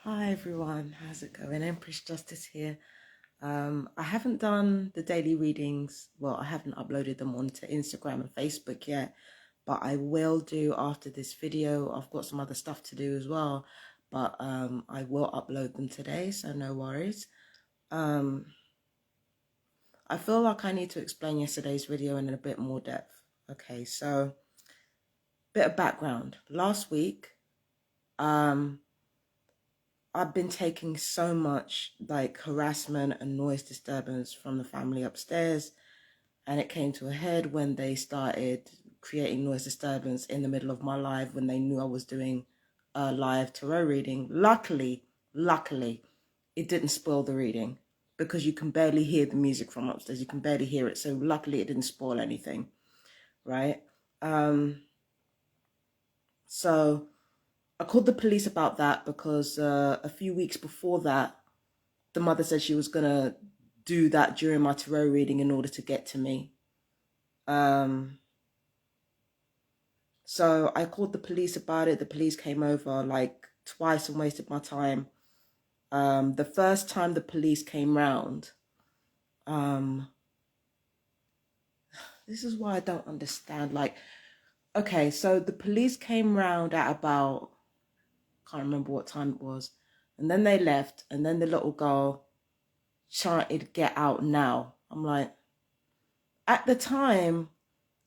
Hi everyone, how's it going? Empress Justice here. I haven't done the daily readings. Well, I haven't uploaded them onto Instagram and Facebook yet, but I will do after this video. I've got some other stuff to do as well, but I will upload them today, so no worries. Um, I feel like I need to explain yesterday's video in a bit more depth. Okay, so bit of background. Last week, um, I've been taking so much like harassment and noise disturbance from the family upstairs, and it came to a head when they started creating noise disturbance in the middle of my live when they knew I was doing a live tarot reading. Luckily, it didn't spoil the reading because you can barely hear the music from upstairs. You can barely hear it. So luckily it didn't spoil anything, right? So I called the police about that because a few weeks before that, the mother said she was going to do that during my tarot reading in order to get to me. So I called the police about it. The police came over like twice and wasted my time. The first time the police came round, this is why I don't understand. Like, okay, so the police came round at about, can't remember what time it was. And then they left. And then the little girl chanted, "Get out now." I'm like, at the time,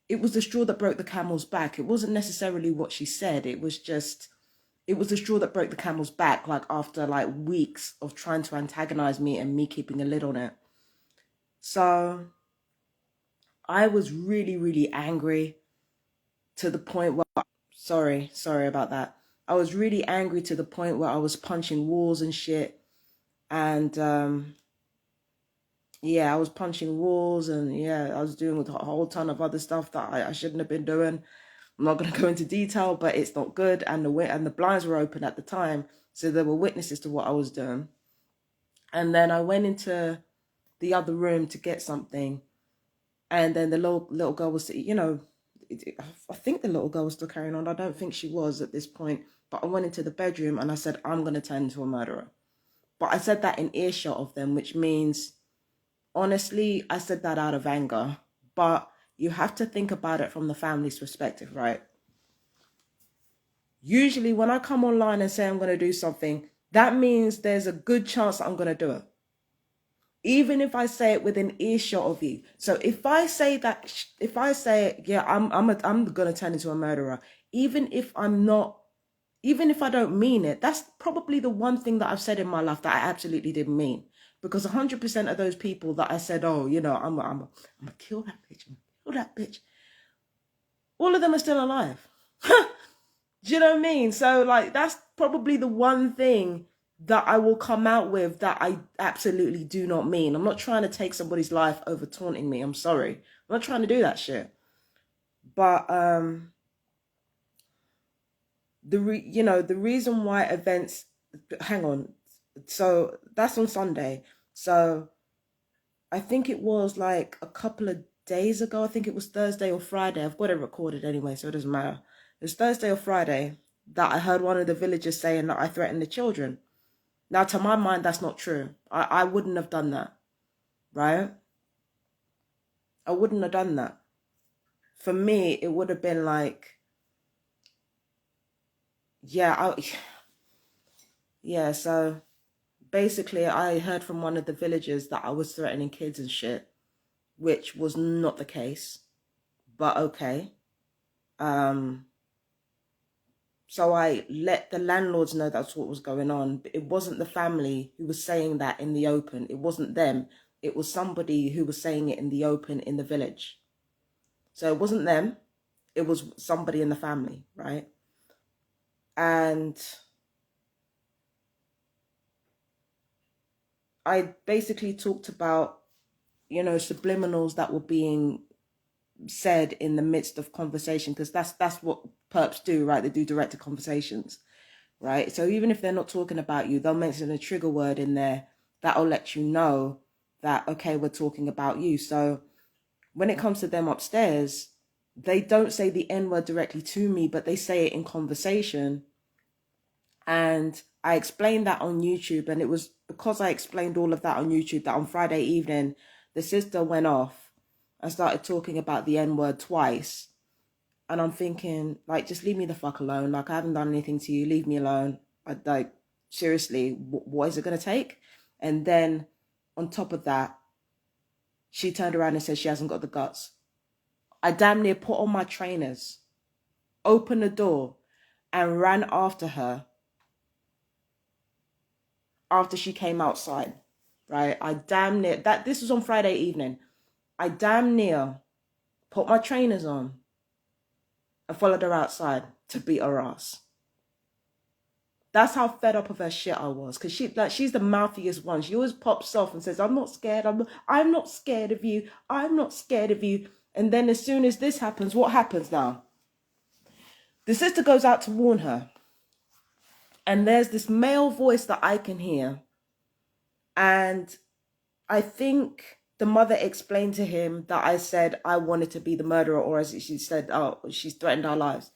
it was the straw that broke the camel's back. It wasn't necessarily what she said. It was the straw that broke the camel's back, like after like weeks of trying to antagonize me and me keeping a lid on it. So I was really, really angry to the point where, sorry about that. I was really angry to the point where I was punching walls and shit. And yeah, I was punching walls, and yeah, I was doing a whole ton of other stuff that I shouldn't have been doing. I'm not going to go into detail, but it's not good. And the blinds were open at the time, so there were witnesses to what I was doing. And then I went into the other room to get something, and then the little girl was, I think the little girl was still carrying on. I don't think she was at this point, but I went into the bedroom and I said, "I'm going to turn into a murderer." But I said that in earshot of them, which means, honestly, I said that out of anger. But you have to think about it from the family's perspective, right? Usually when I come online and say I'm going to do something, that means there's a good chance that I'm going to do it. Even if I say it within earshot of you. So if I say that, if I say, yeah, I'm going to turn into a murderer, even if I'm not, even if I don't mean it, that's probably the one thing that I've said in my life that I absolutely didn't mean. Because 100% of those people that I said, oh, I'm going to kill that bitch, kill that bitch, all of them are still alive. Do you know what I mean? So like, that's probably the one thing that I will come out with that I absolutely do not mean. I'm not trying to take somebody's life over taunting me. I'm sorry. I'm not trying to do that shit. But the reason why events, hang on. So that's on Sunday. So I think it was like a couple of days ago. I think it was Thursday or Friday. I've got it recorded anyway, so it doesn't matter. It was Thursday or Friday that I heard one of the villagers saying that I threatened the children. Now, to my mind, that's not true. I wouldn't have done that, right? I wouldn't have done that. For me, it would have been like, yeah, yeah. So basically, I heard from one of the villagers that I was threatening kids and shit, which was not the case, but okay. So I let the landlords know that's what was going on. But it wasn't the family who was saying that in the open. It wasn't them. It was somebody who was saying it in the open in the village. So it wasn't them. It was somebody in the family, right? And I basically talked about, subliminals that were being said in the midst of conversation, because that's what perps do, right? They do directed conversations, right? So even if they're not talking about you, they'll mention a trigger word in there that'll let you know that, okay, we're talking about you. So when it comes to them upstairs, they don't say the N word directly to me, but they say it in conversation. And I explained that on YouTube, and it was because I explained all of that on YouTube that on Friday evening, the sister went off and started talking about the N-word twice. And I'm thinking, like, just leave me the fuck alone. Like, I haven't done anything to you. Leave me alone. I like, seriously, what is it going to take? And then on top of that, she turned around and said she hasn't got the guts. I damn near put on my trainers, opened the door, and ran after her after she came outside, right? I damn near, this was on Friday evening. I damn near put my trainers on and followed her outside to beat her ass. That's how fed up of her shit I was. Because she's the mouthiest one. She always pops off and says, I'm not scared. I'm not scared of you. I'm not scared of you. And then as soon as this happens, what happens now? The sister goes out to warn her. And there's this male voice that I can hear. And I think the mother explained to him that I said I wanted to be the murderer, or as she said, oh, she's threatened our lives.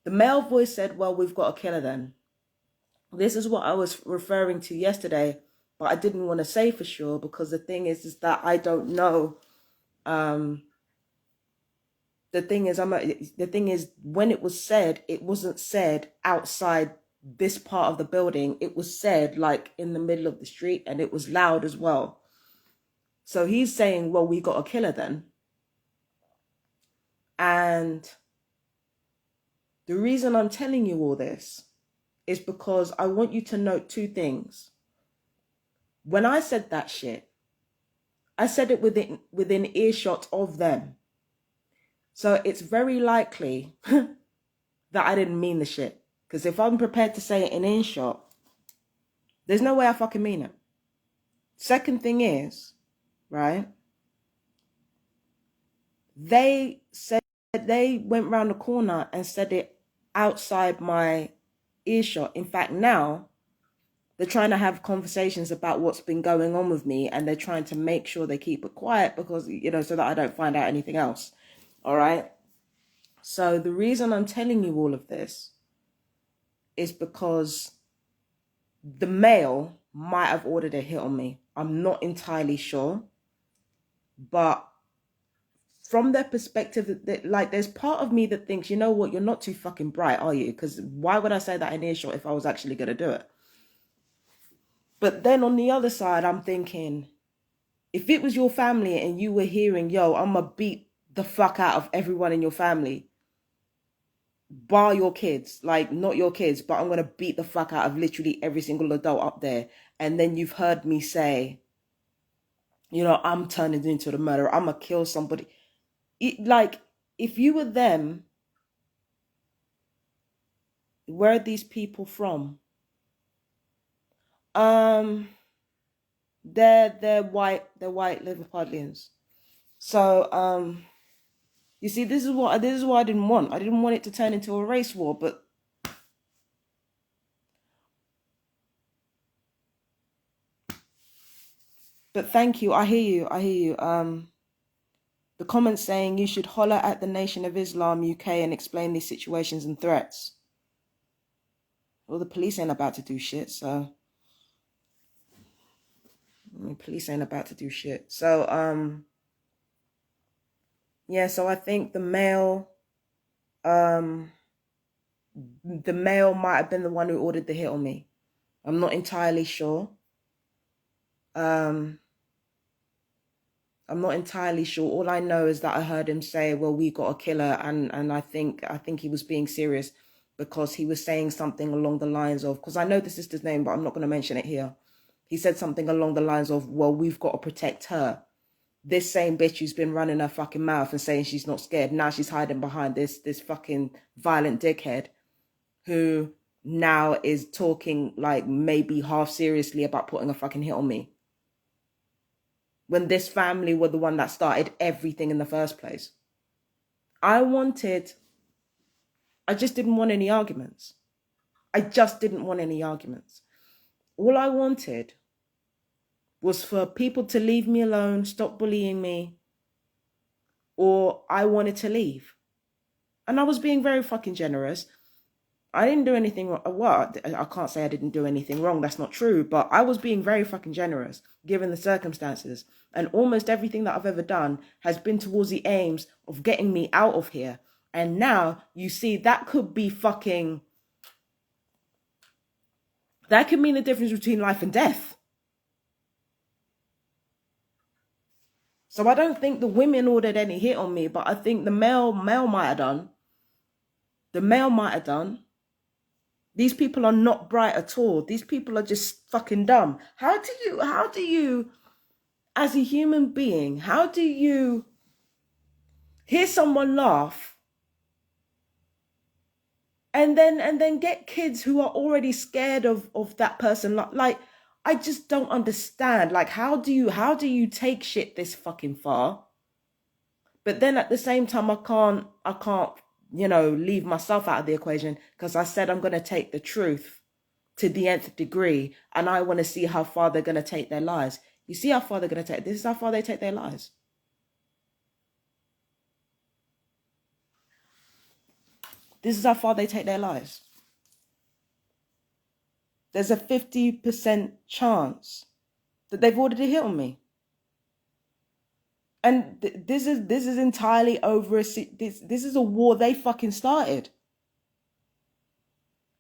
The male voice said, well, we've got to kill her then. This is what I was referring to yesterday, but I didn't want to say for sure because the thing is that I don't know. The thing is, when it was said, it wasn't said outside this part of the building. It was said like in the middle of the street, and it was loud as well. So he's saying, well, we got to kill her then. And the reason I'm telling you all this is because I want you to note two things. When I said that shit, I said it within earshot of them. So it's very likely that I didn't mean the shit. Because if I'm prepared to say it in earshot, there's no way I fucking mean it. Second thing is, right? They said they went round the corner and said it outside my earshot. In fact, now they're trying to have conversations about what's been going on with me, and they're trying to make sure they keep it quiet because, you know, so that I don't find out anything else. All right. So the reason I'm telling you all of this is because the male might have ordered a hit on me. I'm not entirely sure, but from their perspective, like, there's part of me that thinks, you know what, you're not too fucking bright, are you? Because why would I say that in earshot if I was actually going to do it? But then on the other side, I'm thinking, if it was your family and you were hearing, yo, I'm going to beat the fuck out of everyone in your family, bar your kids, like not your kids, but I'm going to beat the fuck out of literally every single adult up there. And then you've heard me say, you know, I'm turning into the murderer. I'm going to kill somebody. Like, if you were them, where are these people from? They're white Liverpudlians. So you see, this is what I didn't want. I didn't want it to turn into a race war, but thank you. I hear you. The comments saying you should holler at the Nation of Islam UK and explain these situations and threats. Well, the police ain't about to do shit, so police ain't about to do shit. So yeah, so I think the male might have been the one who ordered the hit on me. I'm not entirely sure. I'm not entirely sure. All I know is that I heard him say, well, we got a killer. And I think he was being serious because he was saying something along the lines of, because I know the sister's name, but I'm not going to mention it here. He said something along the lines of, well, we've got to protect her. This same bitch who's been running her fucking mouth and saying she's not scared. Now she's hiding behind this fucking violent dickhead who now is talking like maybe half seriously about putting a fucking hit on me. When this family were the one that started everything in the first place. I just didn't want any arguments. All I wanted was for people to leave me alone, stop bullying me, or I wanted to leave. And I was being very fucking generous. I didn't do anything wrong. Well, I can't say I didn't do anything wrong. That's not true. But I was being very fucking generous given the circumstances. And almost everything that I've ever done has been towards the aims of getting me out of here. And now you see that could be fucking, that could mean the difference between life and death. So I don't think the women ordered any hit on me, but I think the male might have done. The male might have done. These people are not bright at all. These people are just fucking dumb. How do you, as a human being, how do you hear someone laugh and then get kids who are already scared of that person? Like, I just don't understand. Like, how do you take shit this fucking far? But then at the same time, I can't, leave myself out of the equation, because I said I'm going to take the truth to the nth degree, and I want to see how far they're going to take their lies. You see how far they're going to take. This is how far they take their lies. This is how far they take their lies. There's a 50% chance that they've ordered a hit on me. And this is entirely over this is a war they fucking started.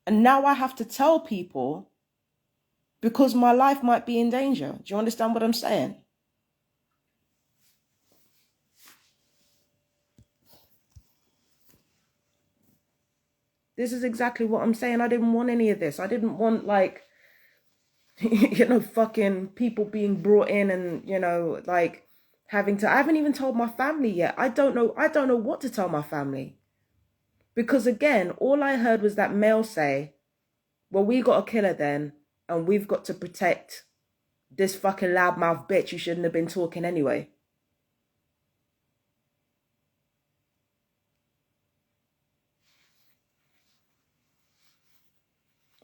And now I have to tell people because my life might be in danger. Do you understand what I'm saying? This is exactly what I'm saying. I didn't want any of this. I didn't want, like, fucking people being brought in and, like, having to, I haven't even told my family yet. I don't know what to tell my family. Because again, all I heard was that male say, well, we got a killer then, and we've got to protect this fucking loudmouth bitch. You shouldn't have been talking anyway.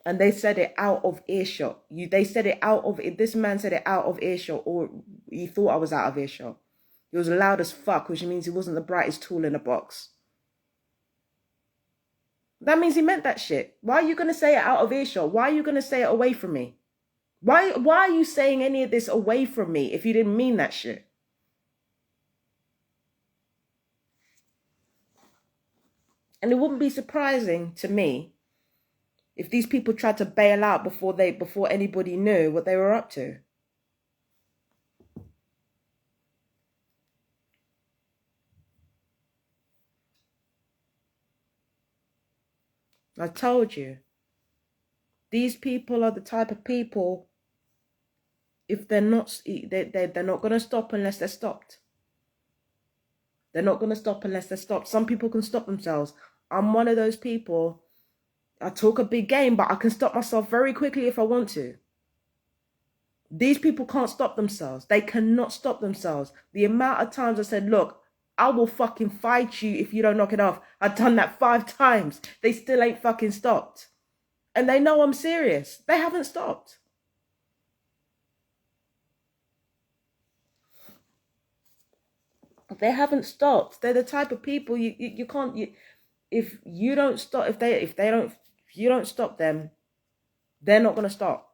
And they said it out of earshot. This man said it out of earshot, or he thought I was out of earshot. He was loud as fuck, which means he wasn't the brightest tool in the box. That means he meant that shit. Why are you going to say it out of earshot? Why are you going to say it away from me? Why are you saying any of this away from me if you didn't mean that shit? And it wouldn't be surprising to me if these people tried to bail out before anybody knew what they were up to. I told you. These people are the type of people, if they're not going to stop unless they're stopped. They're not going to stop unless they're stopped. Some people can stop themselves. I'm one of those people. I talk a big game, but I can stop myself very quickly if I want to. These people can't stop themselves. They cannot stop themselves. The amount of times I said, look, I will fucking fight you if you don't knock it off. I've done that 5 times. They still ain't fucking stopped. And they know I'm serious. They haven't stopped. They haven't stopped. They're the type of people you can't, if you don't stop, if you don't stop them, they're not going to stop.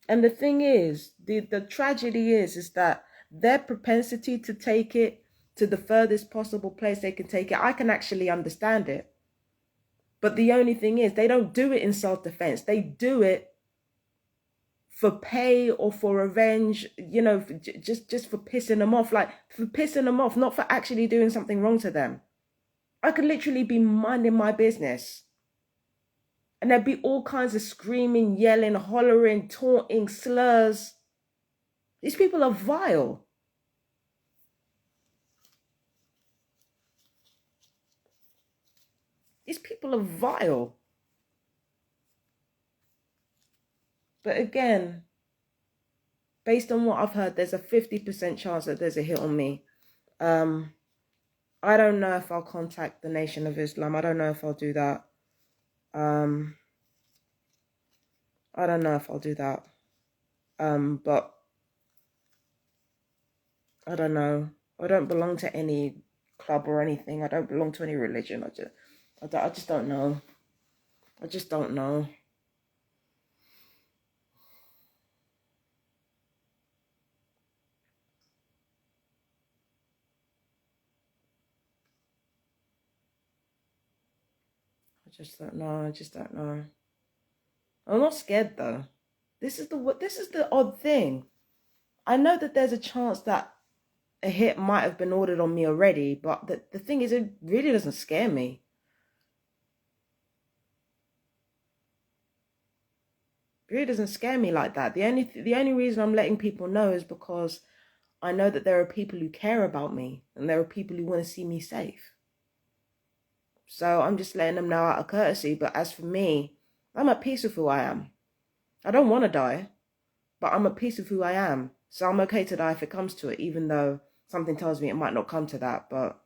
And the thing is, the tragedy is that their propensity to take it to the furthest possible place they can take it, I can actually understand it. But the only thing is, they don't do it in self-defense. They do it for pay or for revenge, just for pissing them off. Like, for pissing them off, not for actually doing something wrong to them. I could literally be minding my business, and there'd be all kinds of screaming, yelling, hollering, taunting, slurs. These people are vile. These people are vile. But again, based on what I've heard, there's a 50% chance that there's a hit on me. I don't know if I'll contact the Nation of Islam. I don't know if I'll do that. I don't know if I'll do that. But I don't know. I don't belong to any club or anything. I don't belong to any religion. I just don't know. I just don't know. I just don't know. I just don't know. I'm not scared though. This is the odd thing. I know that there's a chance that a hit might have been ordered on me already, but the thing is, it really doesn't scare me. It really doesn't scare me like that. The only reason I'm letting people know is because I know that there are people who care about me and there are people who want to see me safe. So I'm just letting them know out of courtesy. But as for me, I'm at peace with who I am. I don't want to die, but I'm at peace with who I am. So I'm okay to die if it comes to it, even though something tells me it might not come to that. But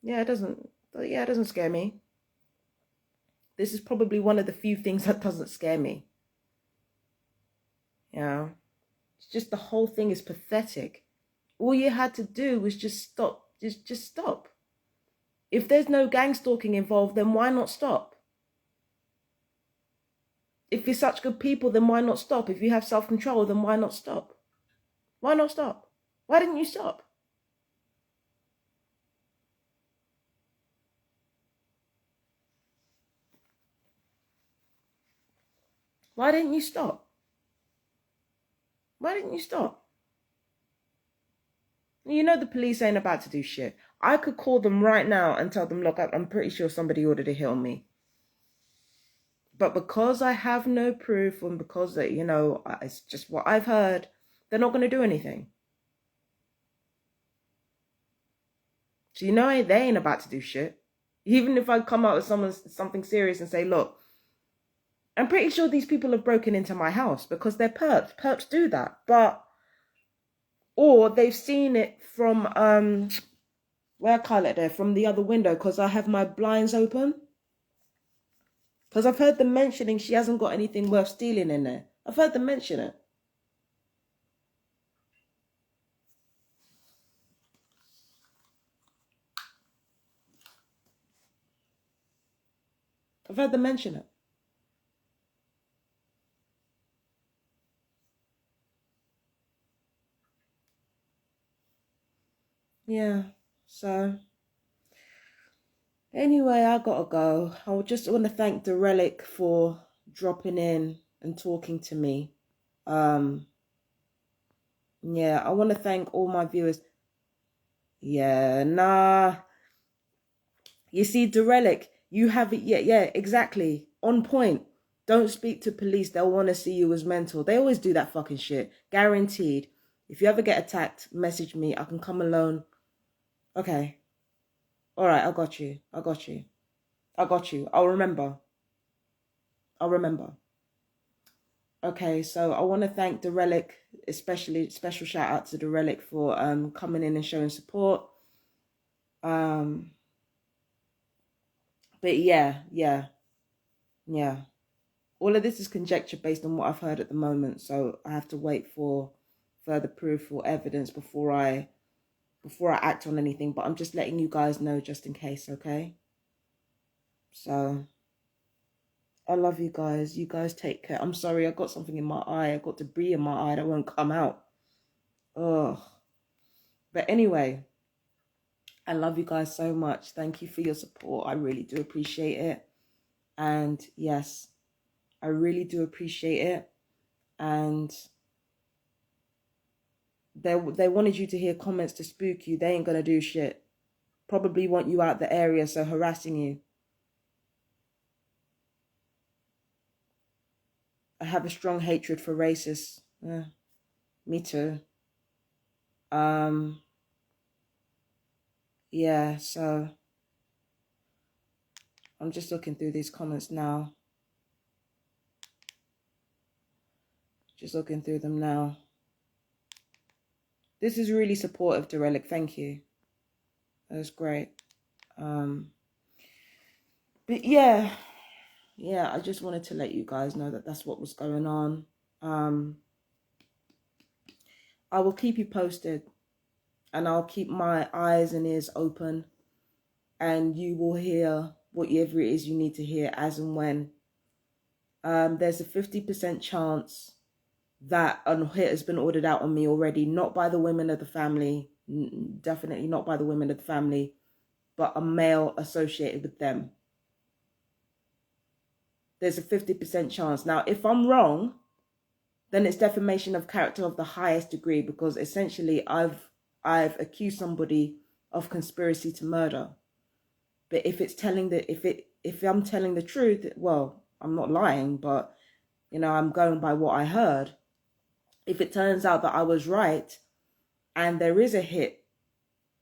yeah, it doesn't. Yeah, it doesn't scare me. This is probably one of the few things that doesn't scare me. Yeah, it's just the whole thing is pathetic. All you had to do was just stop. Just stop. If there's no gang stalking involved, then why not stop? If you're such good people, then why not stop? If you have self-control, then why not stop? Why not stop? Why didn't you stop? Why didn't you stop? Why didn't you stop? You know the police ain't about to do shit. I could call them right now and tell them, look, I'm pretty sure somebody ordered a hit on me. But because I have no proof and because, it's just what I've heard, they're not going to do anything. So they ain't about to do shit. Even if I come out with something serious and say, look, I'm pretty sure these people have broken into my house because they're perps. Perps do that. Or they've seen it from, where I call it there, from the other window because I have my blinds open. Because I've heard them mentioning she hasn't got anything worth stealing in there. I've heard them mention it. I've heard them mention it. Yeah, so anyway, I gotta go. I just want to thank the Relic for dropping in and talking to me. Yeah, I want to thank all my viewers. Yeah, nah. You see, the Relic, you have it. Yeah, exactly. On point. Don't speak to police. They'll want to see you as mental. They always do that fucking shit. Guaranteed. If you ever get attacked, message me. I can come alone. Okay. All right, I got you. I got you. I got you. I'll remember. I'll remember. Okay, so I want to thank the Relic, especially special shout out to the Relic for coming in and showing support. But yeah. All of this is conjecture based on what I've heard at the moment, so I have to wait for further proof or evidence before I act on anything. But I'm just letting you guys know just in case, okay? So I love you guys. You guys take care. I'm sorry, I got something in my eye. I got debris in my eye that won't come out. Ugh. But anyway, I love you guys so much. Thank you for your support. I really do appreciate it. And yes, I really do appreciate it. And they wanted you to hear comments to spook you. They ain't gonna do shit. Probably want you out the area, so harassing you. I have a strong hatred for racists. Me too. Yeah, so I'm just looking through these comments now. Just looking through them now. This is really supportive, Derelic. Thank you. That's great. But yeah, I just wanted to let you guys know that that's what was going on. I will keep you posted. and I'll keep my eyes and ears open, and you will hear whatever it is you need to hear as and when. There's a 50% chance that a hit has been ordered out on me already, not by the women of the family, definitely not by the women of the family, but a male associated with them. There's a 50% chance. Now, if I'm wrong, then it's defamation of character of the highest degree, because essentially I've accused somebody of conspiracy to murder. But if it's telling that, if I'm telling the truth, well, I'm not lying, but you know, I'm going by what I heard. If it turns out that I was right and there is a hit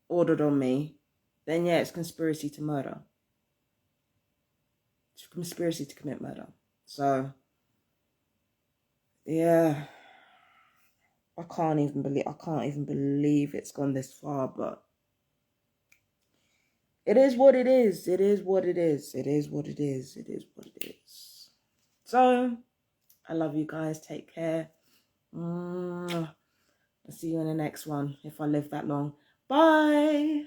ordered on me, then yeah, it's conspiracy to murder. It's conspiracy to commit murder. So yeah, I can't even believe it's gone this far, but it is what it is. It is what it is. It is what it is. It is what it is. So I love you guys. Take care. I'll see you in the next one if I live that long. Bye.